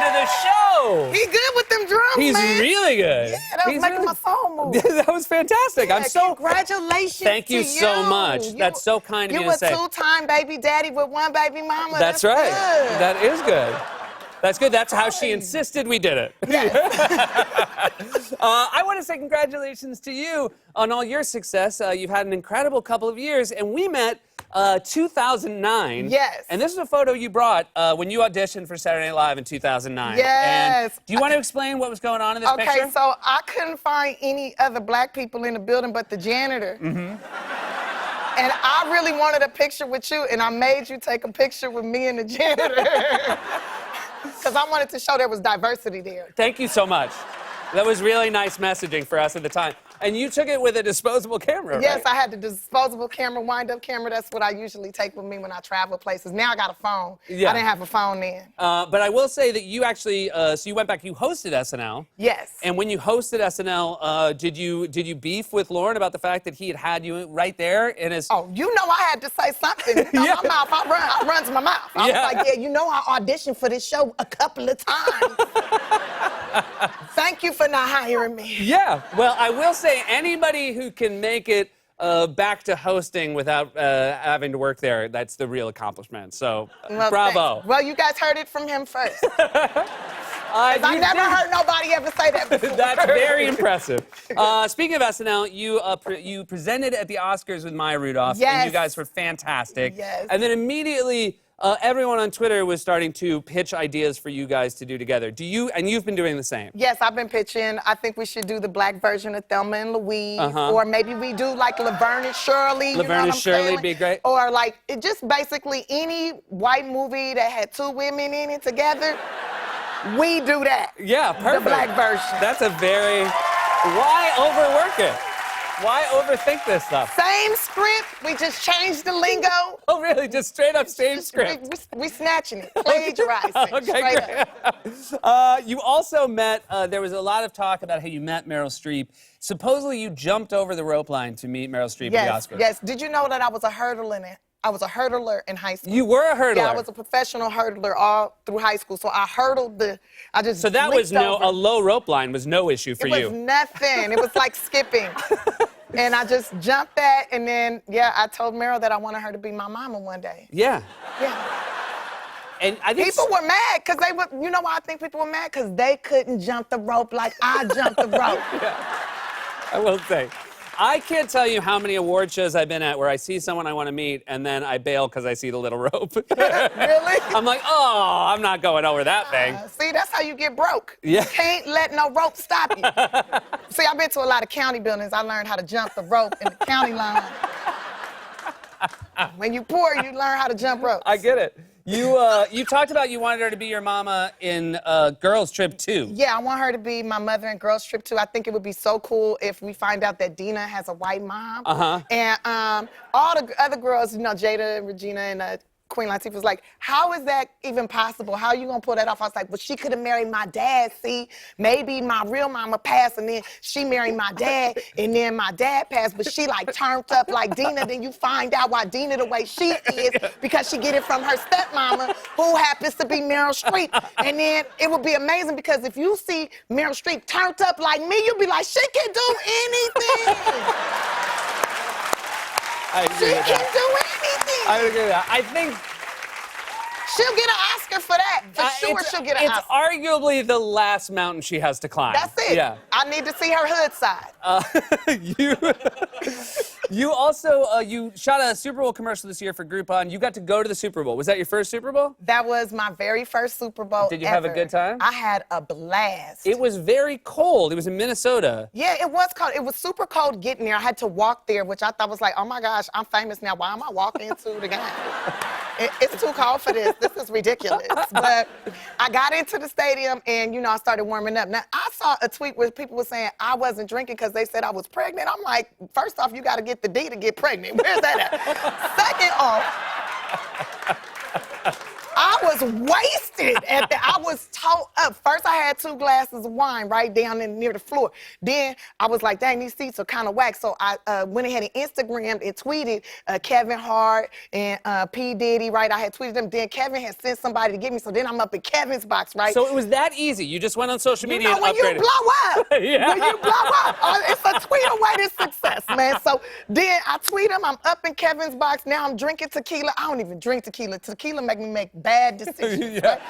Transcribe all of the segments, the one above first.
to the show. He good with them drums, He's man. really good. Yeah, that was making my soul move. That was fantastic. Yeah, I'm so... Congratulations Thank you to so much. That's so kind of you to say. You a two-time baby daddy with one baby mama. That's right. Good. That is good. That's good. That's how she insisted we did it. Yes. I want to say congratulations to you on all your success. You've had an incredible couple of years, and we met 2009. Yes. And this is a photo you brought when you auditioned for Saturday Night Live in 2009. Yes. And do you want to explain what was going on in this picture? Okay, so I couldn't find any other black people in the building but the janitor. And I really wanted a picture with you, and I made you take a picture with me and the janitor. Because I wanted to show there was diversity there. Thank you so much. That was really nice messaging for us at the time. And you took it with a disposable camera, right? Yes, I had the disposable camera, wind-up camera. That's what I usually take with me when I travel places. Now I got a phone. Yeah. I didn't have a phone then. But I will say that you actually, so you went back, you hosted SNL. Yes. And when you hosted SNL, did you beef with Lauren about the fact that he had you right there in his... Oh, you know I had to say something. You know, Yeah. my mouth, I run to my mouth. I was like, yeah, you know I auditioned for this show a couple of times. Thank you for not hiring me. Yeah, well, I will say anybody who can make it back to hosting without having to work there, that's the real accomplishment. So, Well, bravo. thanks. Well, you guys heard it from him first. I You never did. heard nobody ever say that before. That's very impressive. Speaking of SNL, you presented at the Oscars with Maya Rudolph, and Yes. you guys were fantastic. Yes. And then immediately, everyone on Twitter was starting to pitch ideas for you guys to do together. And you've been doing the same. Yes, I've been pitching. I think we should do the black version of Thelma and Louise. Or maybe we do like Laverne and Shirley. Laverne and Shirley would be great. Or like, it just basically any white movie that had two women in it together, we do that. Yeah, perfect. The black version. That's a very... Why overwork it? Why overthink this stuff? Same script, we just changed the lingo. Oh, really? Just straight up same script? We snatching it, plagiarizing it, Okay, straight up. You also met, there was a lot of talk about how you met Meryl Streep. Supposedly you jumped over the rope line to meet Meryl Streep at the Oscars. Yes. Did you know that I was a hurdler in it? I was a hurdler in high school. You were a hurdler? Yeah, I was a professional hurdler all through high school. So I hurdled So that was leaped over. a low rope line was no issue for you. It was nothing. It was like skipping. And I just jumped that, and then, yeah, I told Meryl that I wanted her to be my mama one day. Yeah. Yeah. And I think People were mad, because they were, you know why I think people were mad? Because they couldn't jump the rope like I jumped the rope. I will say. I can't tell you how many award shows I've been at where I see someone I want to meet and then I bail because I see the little rope. Really? I'm like, oh, I'm not going over that thing. See, that's how you get broke. Yeah. You can't let no rope stop you. See, I've been to a lot of county buildings. I learned how to jump the rope in the county line. When you poor, you learn how to jump ropes. I get it. You talked about you wanted her to be your mama in Girls Trip 2. Yeah, I want her to be my mother in Girls Trip 2. I think it would be so cool if we find out that Dina has a white mom. And all the other girls, you know, Jada and Regina and Queen Latifah was like, how is that even possible? How are you gonna pull that off? I was like, well, she could have married my dad, see? Maybe my real mama passed and then she married my dad and then my dad passed, but she like turned up like Dina. Then you find out why Dina the way she is because she get it from her stepmama who happens to be Meryl Streep. And then it would be amazing because if you see Meryl Streep turned up like me, you'll be like, she can do anything. I agree She with can that. do anything. I would agree with that. I think She'll get an Oscar for that. For sure, she'll get an it's Oscar. arguably the last mountain she has to climb. That's it. Yeah. I need to see her hood side. You also you shot a Super Bowl commercial this year for Groupon. You got to go to the Super Bowl. Was that your first Super Bowl? That was my very first Super Bowl Did you have a ever. good time? I had a blast. It was very cold. It was in Minnesota. Yeah, it was cold. It was super cold getting there. I had to walk there, which I thought was like, oh my gosh, I'm famous now. Why am I walking into the game? It's too cold for this. This is ridiculous. But I got into the stadium and, you know, I started warming up. Now, I saw a tweet where people were saying I wasn't drinking because they said I was pregnant. I'm like, first off, you got to get the D to get pregnant. Where's that at? Second off, I was wasted I was towed up. First, I had 2 glasses of wine right down in near the floor. Then I was like, dang, these seats are kind of whack. So I went ahead and Instagrammed and tweeted Kevin Hart and P. Diddy, right? I had tweeted them. Then Kevin had sent somebody to get me. So then I'm up in Kevin's box, right? So it was that easy. You just went on social You media know, and when upgraded. you blow up, Yeah. when you blow up, it's a tweet away to success, man. So then I tweet him, I'm up in Kevin's box, now I'm drinking tequila. I don't even drink tequila. Tequila make me make bad decisions, Yeah. right?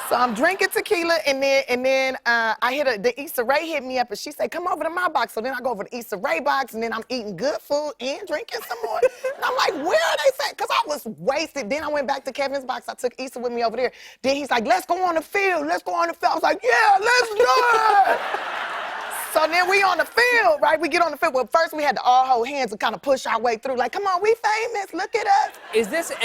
So I'm drinking tequila, and then I hit the Issa Rae hit me up, and she said, come over to my box. So then I go over to Issa Rae box, and then I'm eating good food and drinking some more. And I'm like, where are they at? Because I was wasted. Then I went back to Kevin's box. I took Issa with me over there. Then he's like, let's go on the field. Let's go on the field. I was like, yeah, let's do it. So then we on the field, right? We get on the field. Well, first we had to all hold hands and kind of push our way through. Like, come on, we famous. Look at us. Is this the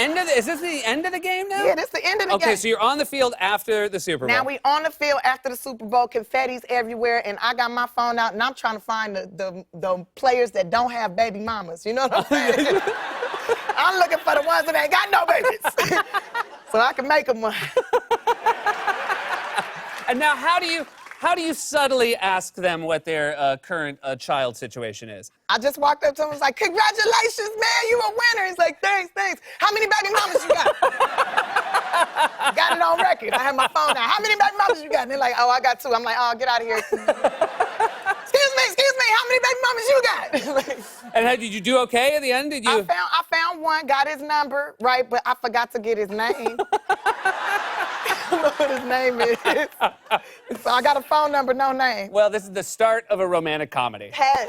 end of the game now? Yeah, this the end of the game. Okay, so you're on the field after the Super Bowl. Now we on the field after the Super Bowl, confetti's everywhere, and I got my phone out, and I'm trying to find the players that don't have baby mamas. You know what I'm saying? I'm looking for the ones that ain't got no babies, so I can make them one. And now, how do you subtly ask them what their current child situation is? I just walked up to him and was like, congratulations, man, you a winner. He's like, thanks. How many baby mamas you got? Got it on record. I had my phone out. How many baby mamas you got? And they're like, oh, I got 2. I'm like, oh, get out of here. Excuse me, how many baby mamas you got? And did you do okay at the end? Did you? I found one, got his number, right, but I forgot to get his name. I don't know what his name is. So I got a phone number, no name. Well, this is the start of a romantic comedy. Hey.